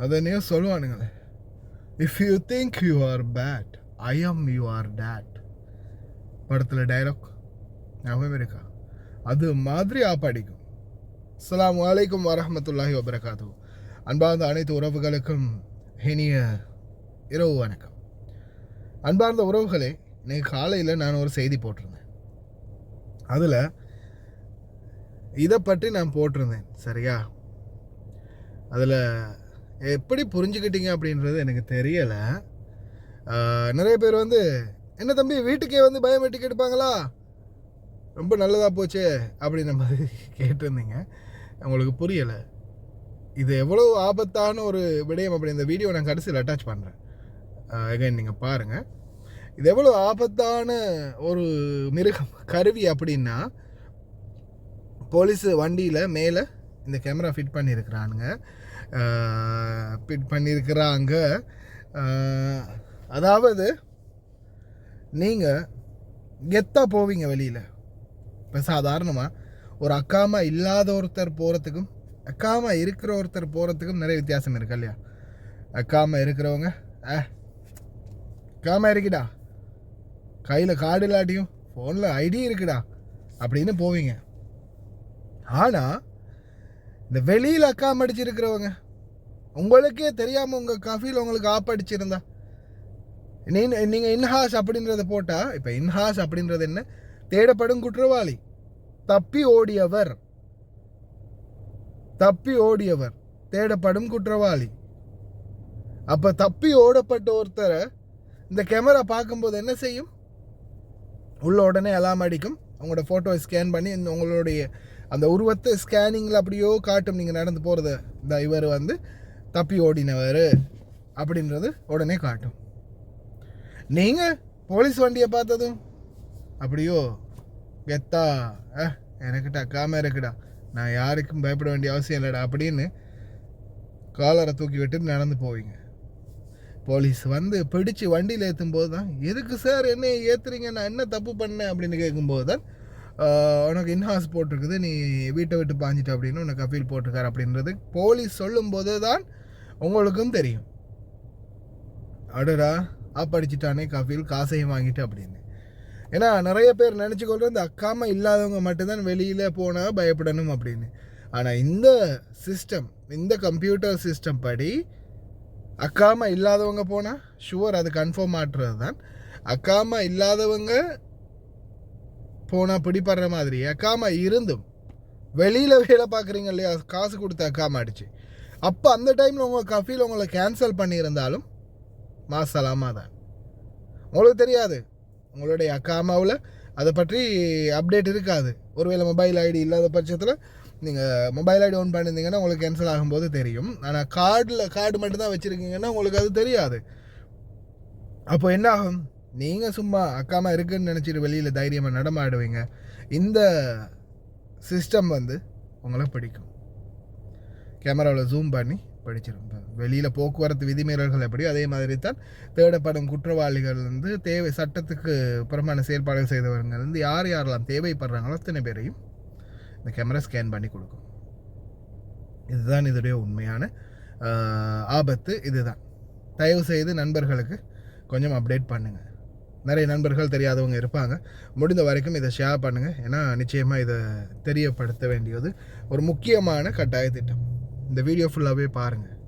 அதனையே சொல்லுவானுங்களே, if you think you are bad, I am you are dead படத்தில் dialogue ஞாபகம் இருக்கா? அது மாதிரி ஆப்பாடிக்கும். அஸ்ஸலாமு அலைக்கும் வரஹ்மத்துல்லாஹி வபரகாத்து. அன்பார்ந்த அனைத்து உறவுகளுக்கும் இனிய இரவு வணக்கம். அன்பார்ந்த உறவுகளே, இன்னைக்கு காலையில் நான் ஒரு செய்தி போட்டிருந்தேன். அதில் இதை பற்றி நான் போட்டிருந்தேன். சரியா? அதில் எப்படி புரிஞ்சுக்கிட்டீங்க அப்படின்றது எனக்கு தெரியலை. நிறைய பேர் என்ன தம்பி வீட்டுக்கே பயோமெட்ரிக் எடுப்பாங்களா, ரொம்ப நல்லதாக போச்சு அப்படின்ற மாதிரி கேட்டிருந்தீங்க. உங்களுக்கு புரியலை இது எவ்வளோ ஆபத்தான ஒரு விடயம். அப்படி இந்த வீடியோ நான் கடைசியில் அட்டாச் பண்ணுறேன். அகைன் நீங்கள் பாருங்கள். இது எவ்வளோ ஆபத்தான ஒரு மிருகம் கருவி அப்படின்னா, போலீஸு வண்டியில் மேலே இந்த கேமரா ஃபிட் பண்ணியிருக்கிறாங்க. அதாவது நீங்கள் கெத்தாக போவீங்க வெளியில். இப்போ சாதாரணமாக ஒரு அக்காமா இல்லாத ஒருத்தர் போகிறதுக்கும் அக்காமா இருக்கிற ஒருத்தர் போகிறதுக்கும் நிறைய வித்தியாசம் இருக்கு இல்லையா? அக்காமா இருக்கிறவங்க அக்காமா இருக்குடா, கையில் கார்டு இல்லாட்டியும் ஃபோனில் ஐடி இருக்குடா அப்படின்னு போவீங்க. ஆனால் இந்த வெளியில் அக்காம அடிச்சிருக்கிறவங்க, உங்களுக்கே தெரியாமல் உங்கள் கஃபீல் உங்களுக்கு அடிச்சிருந்தா, நீங்கள் இன்ஹாஸ் அப்படின்றத போட்டால், இப்போ இன்ஹாஸ் அப்படின்றது என்ன? தேடப்படும் குற்றவாளி, தப்பி ஓடியவர் தேடப்படும் குற்றவாளி. அப்போ தப்பி ஓடப்பட்ட ஒருத்தரை இந்த கேமரா பார்க்கும்போது என்ன செய்யும்? உள்ள உடனே அலாம் அடிக்கும். அவங்களோட ஃபோட்டோவை ஸ்கேன் பண்ணி உங்களுடைய அந்த உருவத்தை ஸ்கேனிங்கில் அப்படியோ காட்டும். நீங்கள் நடந்து போகிறத இந்த இவர் தப்பி ஓடினவர் அப்படின்றது உடனே காட்டும். நீங்கள் போலீஸ் வண்டியை பார்த்ததும் அப்படியோ கெத்தா, எனக்கிட்ட அக்காம இருக்குடா, நான் யாருக்கும் பயப்பட வேண்டிய அவசியம் இல்லைடா அப்படின்னு காலரை தூக்கி விட்டு நடந்து போவீங்க. போலீஸ் பிடிச்சி வண்டியில் ஏற்றும் போது தான், எதுக்கு சார் என்ன ஏற்றுறீங்க, நான் என்ன தப்பு பண்ணேன் அப்படின்னு கேட்கும்போது தான், உனக்கு இன்ஹாஸ் போட்டிருக்குது, நீ வீட்டை விட்டு பாஞ்சிட்ட அப்படின்னு உனக்கு அப்பீல் போட்டிருக்காரு அப்படின்றது போலீஸ் சொல்லும்போது தான் உங்களுக்கும் தெரியும். அடடா படிச்சுட்டானே கஃபீல், காசையும் வாங்கிட்டு அப்படின்னு. ஏன்னா நிறைய பேர் நினச்சி கொள்கிற இந்த அக்காம இல்லாதவங்க மட்டும்தான் வெளியில் போனால் பயப்படணும் அப்படின்னு. ஆனால் இந்த சிஸ்டம், இந்த கம்ப்யூட்டர் சிஸ்டம் படி அக்காம இல்லாதவங்க போனால் ஷுவர் அது கன்ஃபார்ம் ஆட்டுறது தான். அக்காம இல்லாதவங்க போனால் பிடிப்படுற மாதிரி, அக்காம இருந்தும் வெளியில் வேலை பார்க்குறீங்க இல்லையா, காசு கொடுத்து அக்காம அடிச்சு, அப்போ அந்த டைமில் உங்கள் கஃபீல் உங்களை கேன்சல் பண்ணியிருந்தாலும் மாசலாமா தான். உங்களுக்கு தெரியாது, உங்களுடைய அக்காமாவில் அதை பற்றி அப்டேட் இருக்காது. ஒருவேளை மொபைல் ஐடி இல்லாத பட்சத்தில் நீங்கள் மொபைல் ஐடி ஓன் பண்ணியிருந்தீங்கன்னா உங்களுக்கு கேன்சல் ஆகும்போது தெரியும். ஆனால் கார்டு மட்டும்தான் வச்சுருக்கீங்கன்னா உங்களுக்கு அது தெரியாது. அப்போ என்ன ஆகும்? நீங்கள் சும்மா அக்காமா இருக்குன்னு நினச்சிட்டு வெளியில் தைரியமாக நடமாடுவீங்க. இந்த சிஸ்டம் உங்களை பிடிக்கும். கேமராவில் ஜூம் பண்ணி படிச்சிடும். வெளியில் போக்குவரத்து விதிமீறல்கள் எப்படி, அதே மாதிரி தான் தேடப்படும் குற்றவாளிகள் சட்டத்துக்கு புறமான செயல்பாடுகள் செய்தவர்கள் யாரெல்லாம் தேவைப்படுறாங்களோ அத்தனை பேரையும் இந்த கேமரா ஸ்கேன் பண்ணி கொடுக்கும். இதுதான் இதோடைய உண்மையான ஆபத்து. இதுதான். தயவு செய்து நண்பர்களுக்கு கொஞ்சம் அப்டேட் பண்ணுங்கள். நிறைய நண்பர்கள் தெரியாதவங்க இருப்பாங்க. முடிந்த வரைக்கும் இதை ஷேர் பண்ணுங்கள். ஏன்னா நிச்சயமாக இதை தெரியப்படுத்த வேண்டியது ஒரு முக்கியமான கட்டாய திட்டம். இந்த வீடியோ ஃபுல்லாகவே பாருங்கள்.